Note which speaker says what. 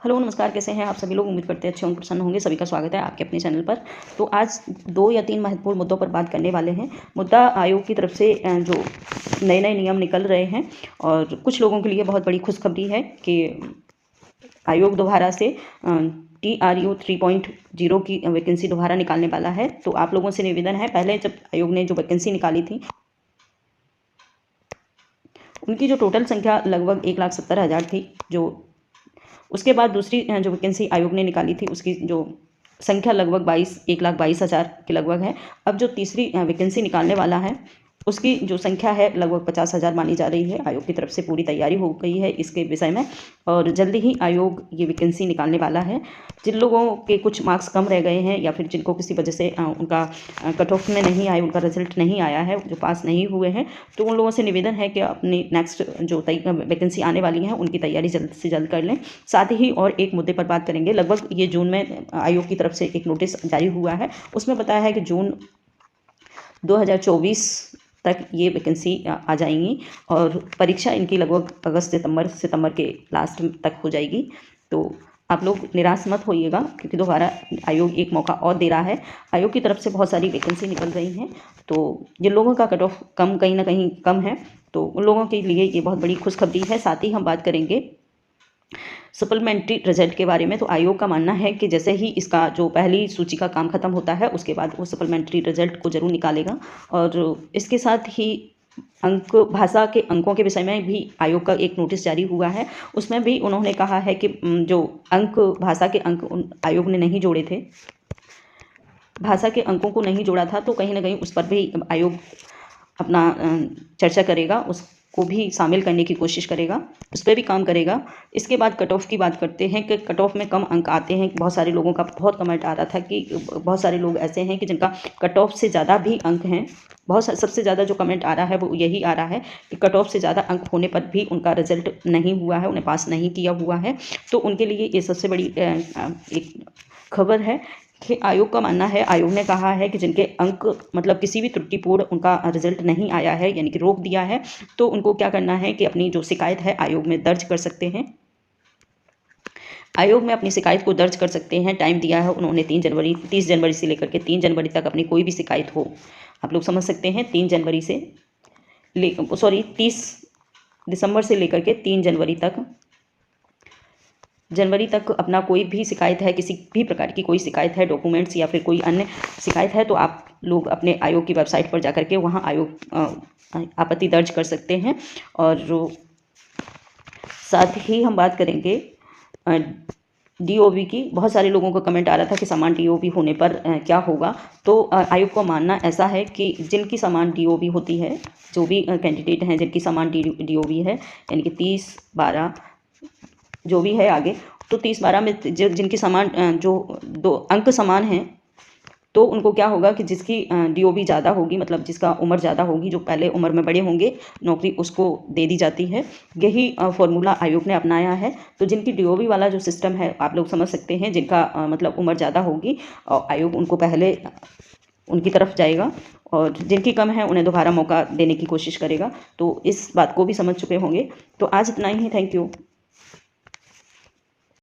Speaker 1: Hello नमस्कार, कैसे हैं आप सभी लोग। उम्मीद करते हैं अच्छे और प्रसन्न होंगे। सभी का स्वागत है आपके अपने चैनल पर। तो आज 2 या 3 महत्वपूर्ण मुद्दों पर बात करने वाले हैं। मुद्दा आयोग की तरफ से जो नए नियम निकल रहे हैं और कुछ लोगों के लिए बहुत बड़ी खुशखबरी है कि आयोग दोबारा से TRU 3.0 की वैकेंसी दोबारा निकालने वाला है। तो आप लोगों से निवेदन है, पहले जब आयोग ने जो वैकेंसी निकाली थी उनकी जो टोटल संख्या लगभग 1,70,000 थी। जो उसके बाद दूसरी जो वैकेंसी आयोग ने निकाली थी उसकी जो संख्या लगभग 1,22,000 के लगभग है। अब जो तीसरी वैकेंसी निकालने वाला है उसकी जो संख्या है लगभग 50,000 मानी जा रही है। आयोग की तरफ से पूरी तैयारी हो गई है इसके विषय में और जल्दी ही आयोग ये वैकेंसी निकालने वाला है। जिन लोगों के कुछ मार्क्स कम रह गए हैं या फिर जिनको किसी वजह से उनका कट ऑफ में नहीं आए, उनका रिजल्ट नहीं आया है, जो पास नहीं हुए हैं, तो उन लोगों से निवेदन है कि अपनी नेक्स्ट जो वैकेंसी आने वाली है उनकी तैयारी जल्द से जल्द कर लें। साथ ही और एक मुद्दे पर बात करेंगे। लगभग ये जून में आयोग की तरफ से एक नोटिस जारी हुआ है, उसमें बताया है कि जून 2024 तक ये वैकेंसी आ जाएंगी और परीक्षा इनकी लगभग अगस्त सितंबर के लास्ट तक हो जाएगी। तो आप लोग निराश मत होइएगा क्योंकि दोबारा आयोग एक मौका और दे रहा है। आयोग की तरफ से बहुत सारी वैकेंसी निकल रही हैं, तो जिन लोगों का कट ऑफ कहीं ना कहीं कम है तो उन लोगों के लिए ये बहुत बड़ी खुशखबरी है। साथ ही हम बात करेंगे सप्लीमेंट्री रिजल्ट के बारे में। तो आयोग का मानना है कि जैसे ही इसका जो पहली सूची का काम खत्म होता है उसके बाद वो सप्लीमेंट्री रिजल्ट को जरूर निकालेगा। और इसके साथ ही भाषा के अंकों के विषय में भी आयोग का एक नोटिस जारी हुआ है। उसमें भी उन्होंने कहा है कि जो भाषा के अंक आयोग ने नहीं जोड़े थे, भाषा के अंकों को नहीं जोड़ा था, तो कहीं ना कहीं उस पर भी आयोग अपना चर्चा करेगा, उसको भी शामिल करने की कोशिश करेगा, उस पर भी काम करेगा। इसके बाद कट ऑफ की बात करते हैं कि कट ऑफ में कम अंक आते हैं। बहुत सारे लोगों का बहुत कमेंट आ रहा था कि बहुत सारे लोग ऐसे हैं कि जिनका कट ऑफ से ज़्यादा भी अंक हैं। सबसे ज़्यादा जो कमेंट आ रहा है वो यही आ रहा है कि कट ऑफ से ज़्यादा अंक होने पर भी उनका रिजल्ट नहीं हुआ है, उन्हें पास नहीं किया हुआ है। तो उनके लिए ये सबसे बड़ी एक खबर है कि आयोग का मानना है, आयोग ने कहा है कि जिनके अंक मतलब किसी भी त्रुटिपूर्ण उनका रिजल्ट नहीं आया है, यानी कि रोक दिया है, तो उनको क्या करना है कि अपनी जो शिकायत है आयोग में दर्ज कर सकते हैं। आयोग में अपनी शिकायत को दर्ज कर सकते हैं। टाइम दिया है उन्होंने 30 जनवरी से लेकर के 3 जनवरी तक अपनी कोई भी शिकायत हो, आप लोग समझ सकते हैं, 30 दिसंबर से लेकर के 3 जनवरी तक अपना कोई भी शिकायत है, किसी भी प्रकार की कोई शिकायत है, डॉक्यूमेंट्स या फिर कोई अन्य शिकायत है, तो आप लोग अपने आयोग की वेबसाइट पर जाकर के वहाँ आयोग आपत्ति दर्ज कर सकते हैं। और साथ ही हम बात करेंगे DOB की। बहुत सारे लोगों का कमेंट आ रहा था कि समान DOB होने पर क्या होगा। तो आयोग को मानना ऐसा है कि जिनकी समान DOB होती है, जो भी कैंडिडेट हैं जिनकी समान DOB है, यानी कि 30-12 जो भी है आगे, तो 30-12 में जिनकी समान जो 2 अंक समान हैं, तो उनको क्या होगा कि जिसकी DOB ज़्यादा होगी, मतलब जिसका उम्र ज़्यादा होगी, जो पहले उम्र में बड़े होंगे, नौकरी उसको दे दी जाती है। यही फॉर्मूला आयोग ने अपनाया है। तो जिनकी DOB वाला जो सिस्टम है, आप लोग समझ सकते हैं, जिनका मतलब उम्र ज़्यादा होगी, और आयोग उनको पहले उनकी तरफ जाएगा और जिनकी कम है उन्हें दोबारा मौका देने की कोशिश करेगा। तो इस बात को भी समझ चुके होंगे। तो आज इतना ही, थैंक यू।